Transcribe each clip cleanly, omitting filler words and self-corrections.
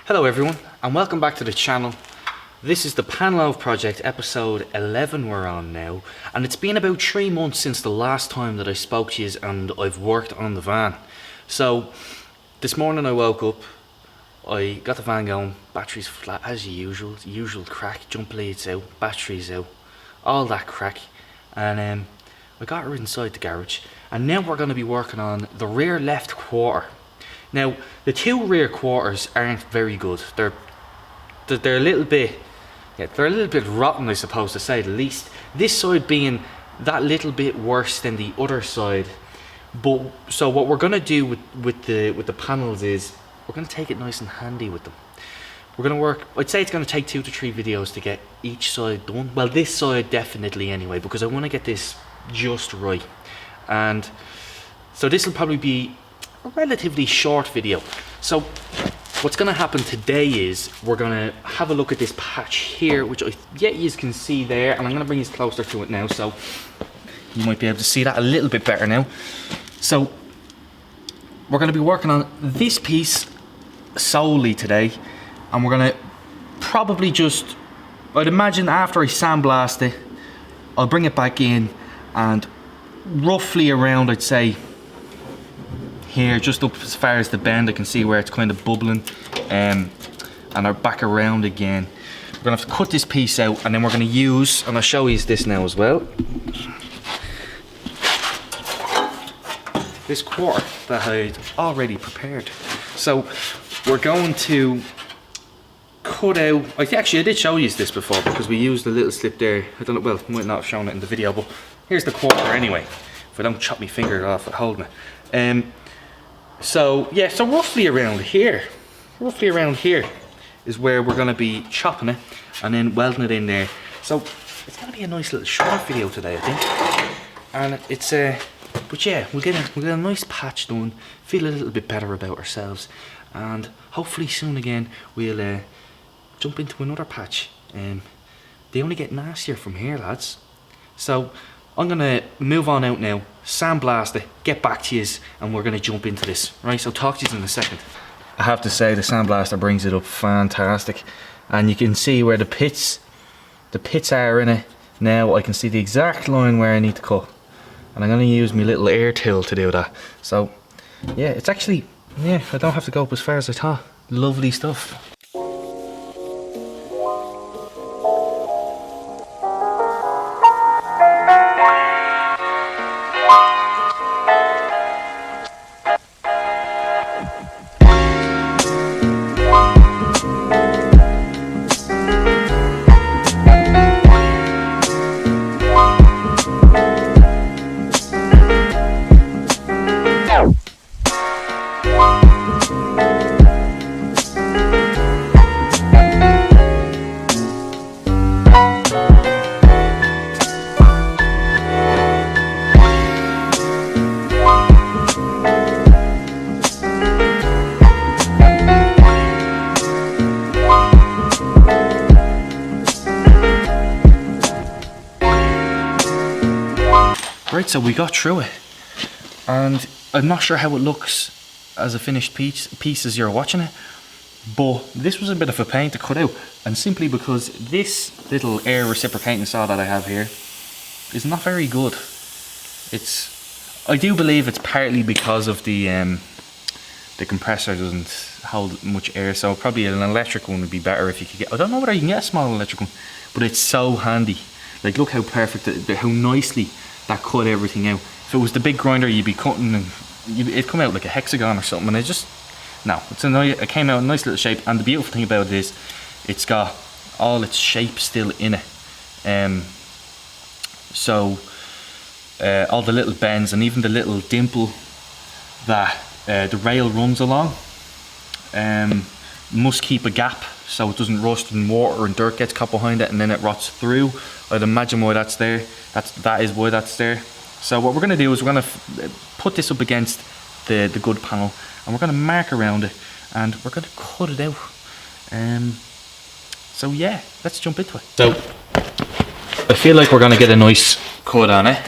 Hello everyone and welcome back to the channel. This is the Loaf Project episode 11 we're on now, and it's been about 3 months since the last time that I spoke to you and I've worked on the van. So this morning I woke up, I got the van going, batteries flat as usual, usual crack, jump leads out, batteries out, all that crack, and I got her inside the garage, and now we're going to be working on the rear left quarter. Now, the two rear quarters aren't very good. They're a little bit, they're a little bit rotten, I suppose, to say the least. This side being that little bit worse than the other side. But so what we're gonna do with the panels is we're gonna take it nice and handy with them. We're gonna work. I'd say it's gonna take 2 to 3 videos to get each side done. Well, this side definitely anyway, because I want to get this just right. And so this will probably be a relatively short video. So what's going to happen today is we're going to have a look at this patch here, which you can see there, and I'm going to bring you closer to it now so you might be able to see that a little bit better now. So we're going to be working on this piece solely today, and we're going to probably just, I'd imagine after I sandblast it, I'll bring it back in and roughly around, I'd say here, just up as far as the bend, I can see where it's kind of bubbling, and are back around again. We're gonna have to cut this piece out, and then we're gonna use, and I'll show you this now as well, this quarter that I'd already prepared. So we're going to cut out, I did show you this before because we used a little slip there. I don't know, well, I might not have shown it in the video, but here's the quarter anyway, if I don't chop my finger off at holding it. So yeah, so roughly around here is where we're going to be chopping it and then welding it in there. So it's going to be a nice little short video today, I think. And it's but yeah, we'll get a nice patch done, feel a little bit better about ourselves, and hopefully soon again we'll jump into another patch. They only get nastier from here, lads. So I'm gonna move on out now, sandblast it, get back to yous, and we're gonna jump into this. Right, so talk to yous in a second. I have to say the sandblaster brings it up fantastic, and you can see where the pits are in it. Now I can see the exact line where I need to cut, and I'm gonna use my little air tool to do that. So yeah, it's actually, yeah, I don't have to go up as far as I thought. Lovely stuff. Right, so we got through it, and I'm not sure how it looks as a finished piece as you're watching it, but this was a bit of a pain to cut out, and simply because this little air reciprocating saw that I have here is not very good. I do believe it's partly because of the compressor doesn't hold much air, so probably an electric one would be better if you could get, I don't know whether you can get a small electric one, but it's so handy. Like, look how perfect, how nicely that cut everything out. If it was the big grinder, you'd be cutting and it'd come out like a hexagon or something, and it came out in a nice little shape. And the beautiful thing about it is it's got all its shape still in it, so all the little bends and even the little dimple that the rail runs along must keep a gap so it doesn't rust and water and dirt gets caught behind it and then it rots through. I'd imagine why that's there. That is why that's there. So what we're going to do is we're going to put this up against the good panel, and we're going to mark around it, and we're going to cut it out. So yeah, let's jump into it. So I feel like we're going to get a nice cut on it.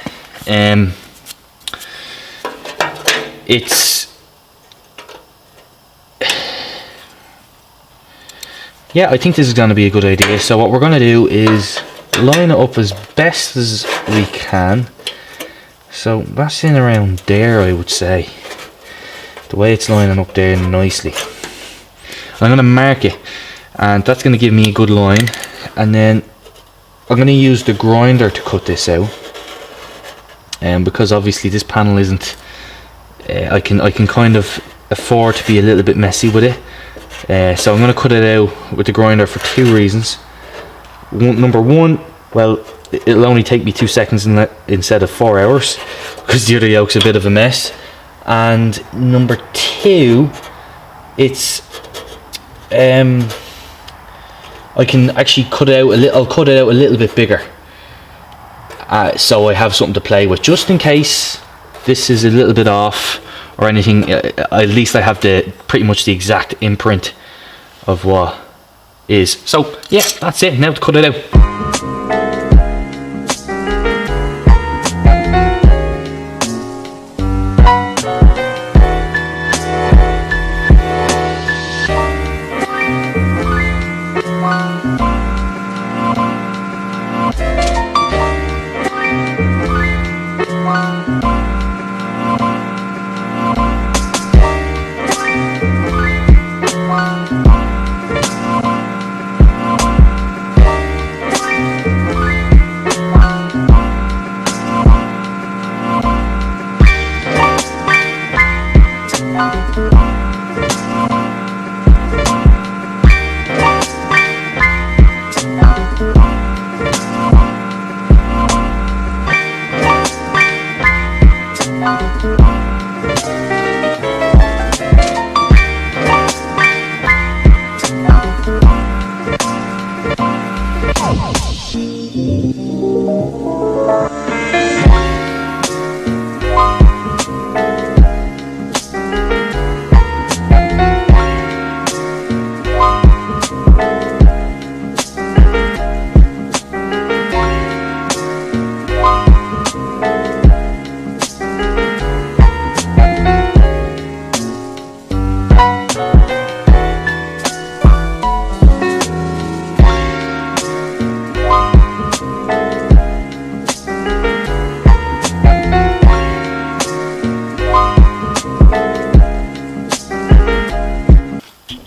yeah, I think this is going to be a good idea. So what we're going to do is line it up as best as we can. So that's in around there, I would say. The way it's lining up there nicely. I'm going to mark it, and that's going to give me a good line. And then I'm going to use the grinder to cut this out. Because obviously this panel isn't, I can kind of afford to be a little bit messy with it. So I'm going to cut it out with the grinder for two reasons. Number one, well, it'll only take me 2 seconds instead of 4 hours, because the other yoke's a bit of a mess. And number two, it's I can actually cut it out a little. I'll cut it out a little bit bigger, so I have something to play with, just in case this is a little bit off or anything. At least I have pretty much the exact imprint of what is. So yeah, that's it. Now to cut it out.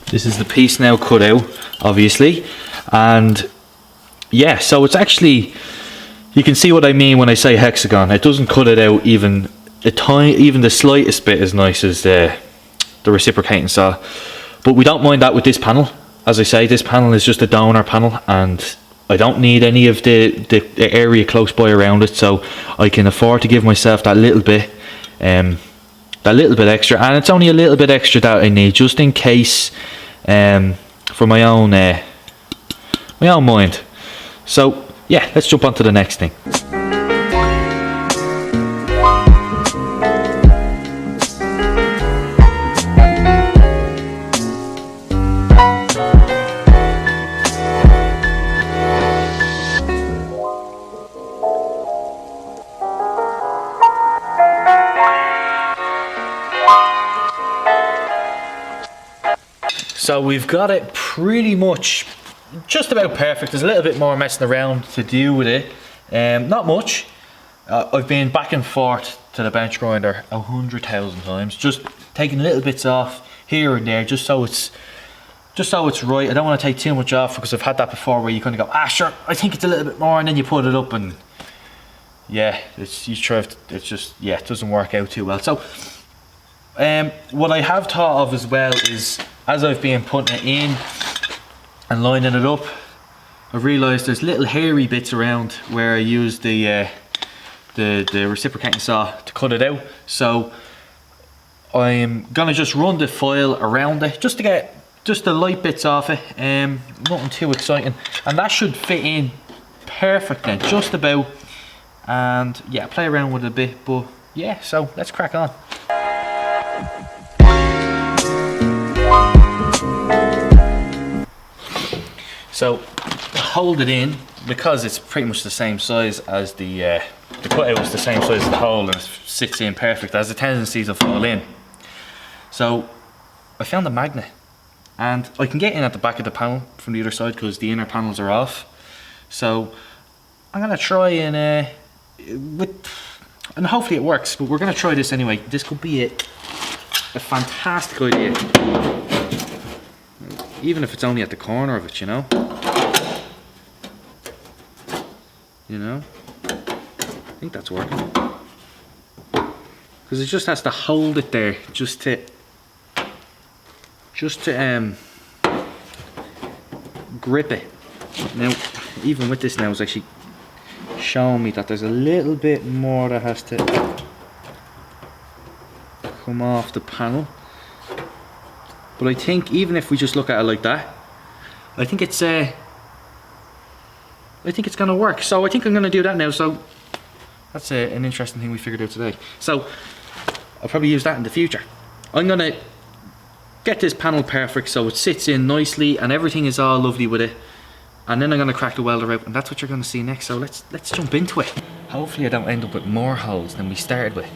This is the piece now cut out, obviously, and yeah, so it's actually, you can see what I mean when I say hexagon. It doesn't cut it out even the slightest bit as nice as the reciprocating saw, but we don't mind that with this panel. As I say, this panel is just a donor panel, and I don't need any of the area close by around it, so I can afford to give myself that little bit extra, and it's only a little bit extra that I need, just in case, for my own mind. So yeah, let's jump on to the next thing. So we've got it pretty much just about perfect. There's a little bit more messing around to do with it. Not much. I've been back and forth to the bench grinder 100,000 times, just taking little bits off here and there, just so it's right. I don't want to take too much off, because I've had that before where you kind of go, sure, I think it's a little bit more, and then you put it up and yeah, it doesn't work out too well. So what I have thought of as well is, as I've been putting it in and lining it up, I've realised there's little hairy bits around where I use the reciprocating saw to cut it out. So I'm gonna just run the file around it just to get just the light bits off it. Nothing too exciting, and that should fit in perfect then, just about. And yeah, play around with it a bit, but yeah, so let's crack on. So hold it in, because it's pretty much the same size as the cutout is the same size as the hole, and it sits in perfect, as the tendencies will fall in. So I found a magnet. and I can get in at the back of the panel from the other side because the inner panels are off. So I'm gonna try and hopefully it works, but we're gonna try this anyway. This could be a fantastic idea, even if it's only at the corner of it, you know. I think that's working, because it just has to hold it there just to grip it. Now even with this now, it's actually showing me that there's a little bit more that has to come off the panel, but I think even if we just look at it like that, I think it's gonna work. So I think I'm gonna do that now. So that's an interesting thing we figured out today. So I'll probably use that in the future. I'm gonna get this panel perfect so it sits in nicely and everything is all lovely with it, and then I'm gonna crack the welder out, and that's what you're gonna see next. So let's jump into it. Hopefully I don't end up with more holes than we started with.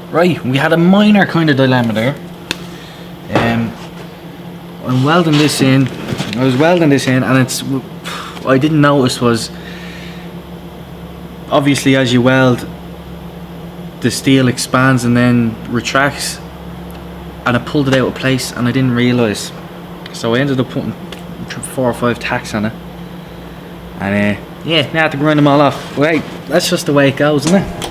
Right, we had a minor kind of dilemma there. I'm welding this in. I was welding this in, and I didn't notice was, obviously as you weld, the steel expands and then retracts, and I pulled it out of place and I didn't realise. So I ended up putting 4 or 5 tacks on it, and yeah, now I had to grind them all off. Right, that's just the way it goes, isn't it?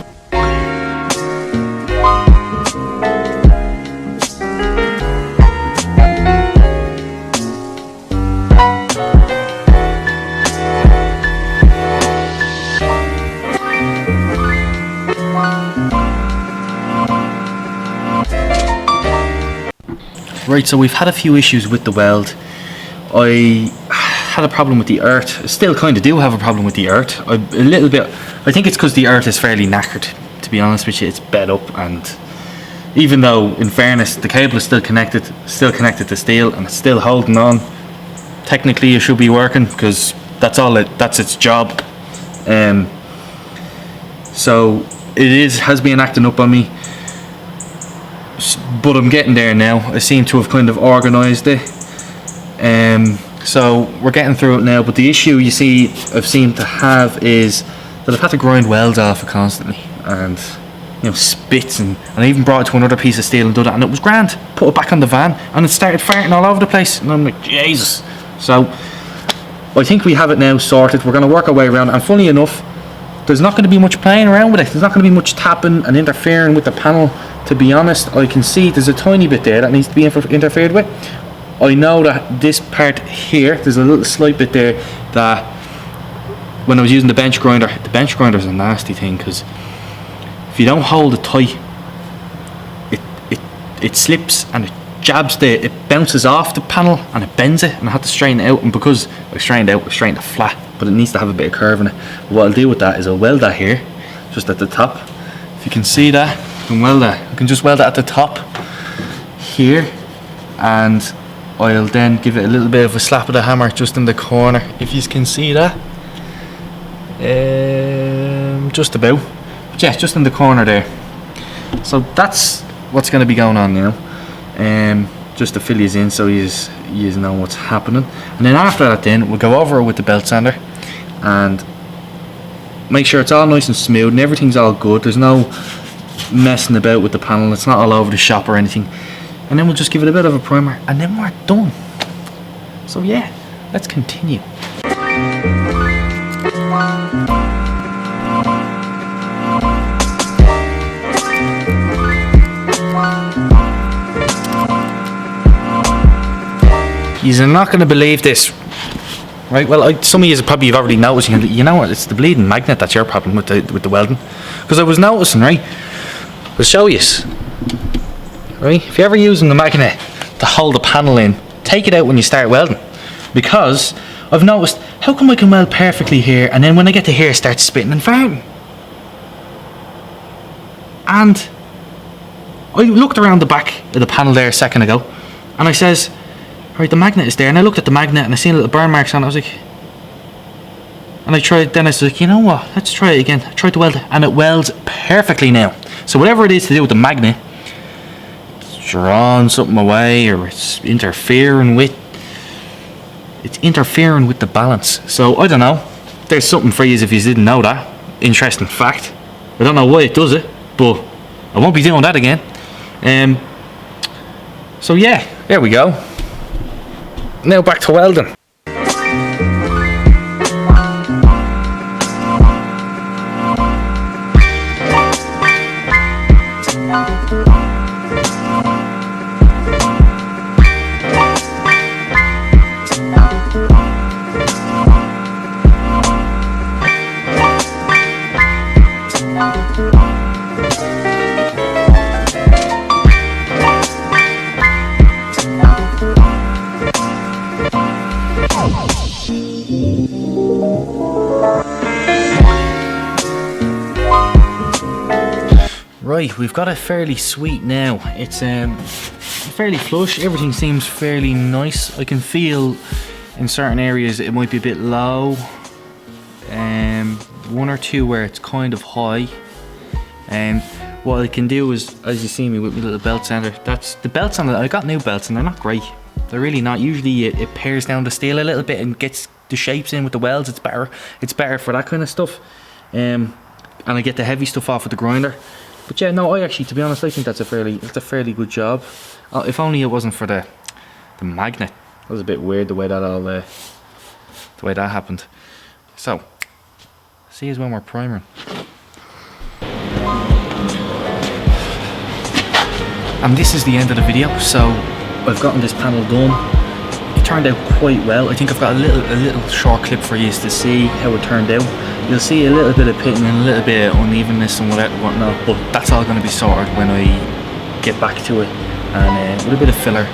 Right, so we've had a few issues with the weld. I had a problem with the earth. I still kind of do have a problem with the earth. A little bit. I think it's because the earth is fairly knackered, to be honest with you. It's bed up, and even though, in fairness, the cable is still connected to steel, and it's still holding on. Technically, it should be working because that's its job. So it has been acting up on me. But I'm getting there now. I seem to have kind of organised it. So we're getting through it now. But the issue you see I've seemed to have is that I've had to grind welds off it constantly, and spits, and I even brought it to another piece of steel and did it, and it was grand. Put it back on the van and it started farting all over the place, and I'm like, Jesus. So I think we have it now sorted. We're going to work our way around, and funny enough, there's not going to be much playing around with it. There's not going to be much tapping and interfering with the panel. To be honest, I can see there's a tiny bit there that needs to be interfered with. I know that this part here, there's a little slight bit there that when I was using the bench grinder is a nasty thing, because if you don't hold it tight, it slips and it jabs it bounces off the panel and it bends it, and I had to straighten it out, and because I straightened it flat, but it needs to have a bit of curve in it. What I'll do with that is I'll weld that here, just at the top. If you can see that, I can just weld it at the top here, and I'll then give it a little bit of a slap of the hammer just in the corner, if you can see that. Just about, but yeah, just in the corner there. So that's what's going to be going on now, just to fill you in so you know what's happening. And then after that, then we'll go over it with the belt sander and make sure it's all nice and smooth and everything's all good. There's no messing about with the panel, it's not all over the shop or anything. And then we'll just give it a bit of a primer, and then we're done. So yeah, let's continue. You're not going to believe this, right? Well, some of you probably have already noticed. You know what? It's the bleeding magnet that's your problem with the welding. Because I was noticing, right? I'll show you. right? If you're ever using the magnet to hold the panel in, take it out when you start welding, because I've noticed, how come I can weld perfectly here and then when I get to here it starts spitting and farting? And I looked around the back of the panel there a second ago and I says, right, the magnet is there, and I looked at the magnet and I seen little burn marks on it. I was like, and I tried, then I was like, you know what, let's try it again. I tried to weld it and it welds perfectly now. So whatever it is to do with the magnet, it's drawing something away or it's interfering with the balance. So I don't know, there's something for you if you didn't know that. Interesting fact. I don't know why it does it, but I won't be doing that again. So yeah, there we go. Now back to welding. Right, we've got it fairly sweet now. It's fairly flush, everything seems fairly nice. I can feel in certain areas it might be a bit low, one or two where it's kind of high. What I can do is, as you see me with my little belt sander, that's the belt sander. I got new belts and they're not great. They're really not. Usually it pares down the steel a little bit and gets the shapes in with the welds. It's better for that kind of stuff. And I get the heavy stuff off with the grinder. But yeah, no, I actually, to be honest, I think that's a fairly good job. If only it wasn't for the magnet. That was a bit weird the way that happened. So, see us when we're primering. And this is the end of the video. So I've gotten this panel done. It turned out quite well. I think I've got a little short clip for you to see how it turned out. You'll see a little bit of pitting and a little bit of unevenness and whatnot, but that's all going to be sorted when I get back to it, and with a bit of filler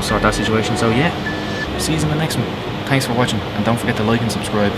sort that situation. So yeah, see you in the next one. Thanks for watching, and don't forget to like and subscribe.